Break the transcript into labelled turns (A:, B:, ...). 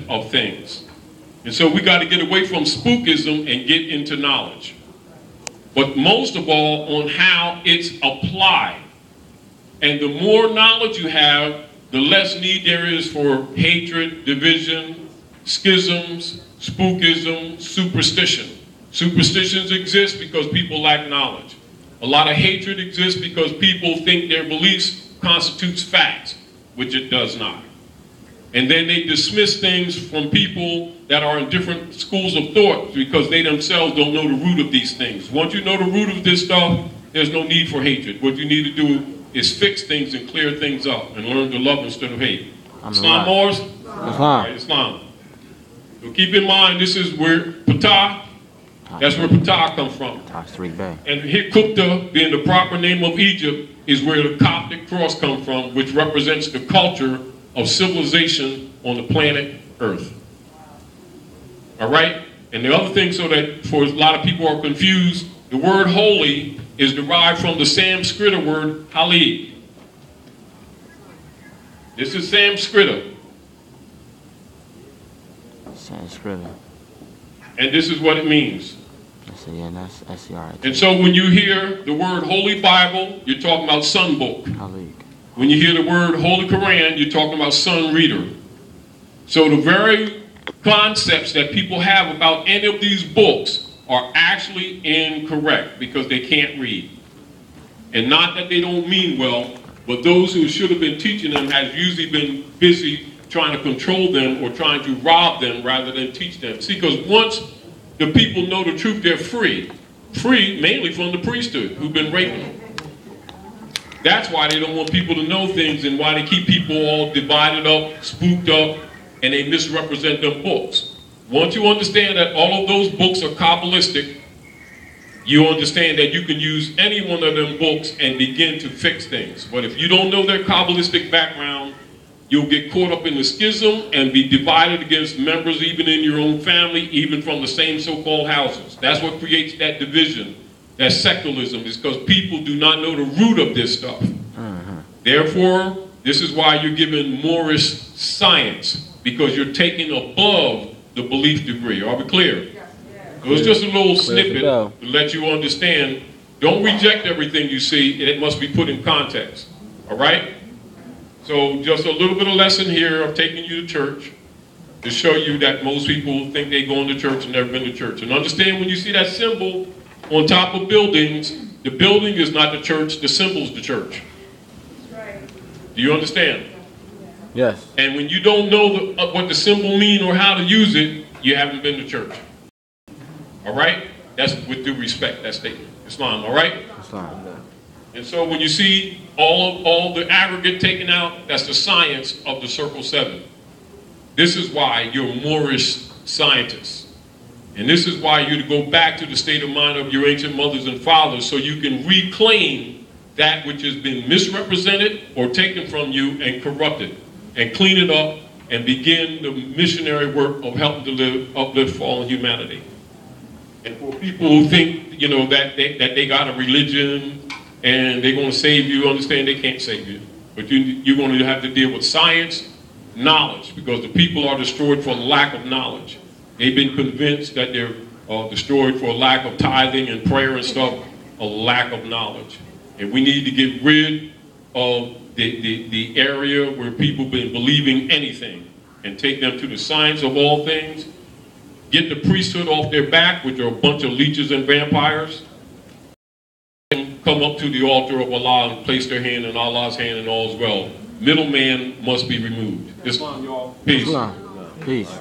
A: of things. And so we got to get away from spookism and get into knowledge. But most of all, on how it's applied. And the more knowledge you have, the less need there is for hatred, division, schisms, spookism, superstition. Superstitions exist because people lack knowledge. A lot of hatred exists because people think their beliefs constitutes facts, which it does not. And then they dismiss things from people that are in different schools of thought because they themselves don't know the root of these things. Once you know the root of this stuff, there's no need for hatred. What you need to do is fix things and clear things up and learn to love instead of hate. Islam, Moors? Islam. So keep in mind, this is where Ptah, that's where Ptah comes from.
B: Taj Tarik Bey.
A: And Hikuptah, being the proper name of Egypt, is where the Coptic cross comes from, which represents the culture of civilization on the planet Earth. All right? And the other thing, so that for a lot of people are confused, the word holy is derived from the Sanskrit word Talib. This is Sanskrit.
B: Sanskrit.
A: And this is what it means.
B: Yeah, that's S-C-R-I-T.
A: And so when you hear the word Holy Bible, you're talking about Sun Book. When you hear the word Holy Quran, you're talking about Sun Reader. So the very concepts that people have about any of these books are actually incorrect because they can't read. And not that they don't mean well, but those who should have been teaching them have usually been busy trying to control them or trying to rob them rather than teach them. See, because once the people know the truth, they're free. Free mainly from the priesthood who've been raping them. That's why they don't want people to know things and why they keep people all divided up, spooked up, and they misrepresent them books. Once you understand that all of those books are Kabbalistic, you understand that you can use any one of them books and begin to fix things. But if you don't know their Kabbalistic background, you'll get caught up in the schism and be divided against members even in your own family, even from the same so-called houses. That's what creates that division, that secularism, is because people do not know the root of this stuff. Therefore, this is why you're given moorish science, because you're taking above the belief degree. Are we clear? So it's just a little snippet to let you understand. Don't reject everything you see. It must be put in context. All right? So just a little bit of lesson here of taking you to church to show you that most people think they go into church and never been to church. And understand when you see that symbol on top of buildings, the building is not the church, the symbol's the church. Do you understand?
B: Yes.
A: And when you don't know what the symbol means or how to use it, you haven't been to church. All right? That's with due respect, that statement. Islam, all right?
B: Islam.
A: And so when you see all the aggregate taken out, that's the science of the Circle 7. This is why you're Moorish scientists. And this is why you go back to the state of mind of your ancient mothers and fathers so you can reclaim that which has been misrepresented or taken from you and corrupted, and clean it up and begin the missionary work of helping to uplift fallen humanity. And for people who think, you know, that they got a religion and they're going to save you, understand they can't save you. But you're going to have to deal with science, knowledge, because the people are destroyed for lack of knowledge. They've been convinced that they're destroyed for lack of tithing and prayer and stuff, a lack of knowledge. And we need to get rid of the area where people have been believing anything and take them to the science of all things, get the priesthood off their back, which are a bunch of leeches and vampires, and come up to the altar of Allah and place their hand in Allah's hand and all is well. Middleman must be removed. Islam, y'all. Peace.
B: Islam. Peace.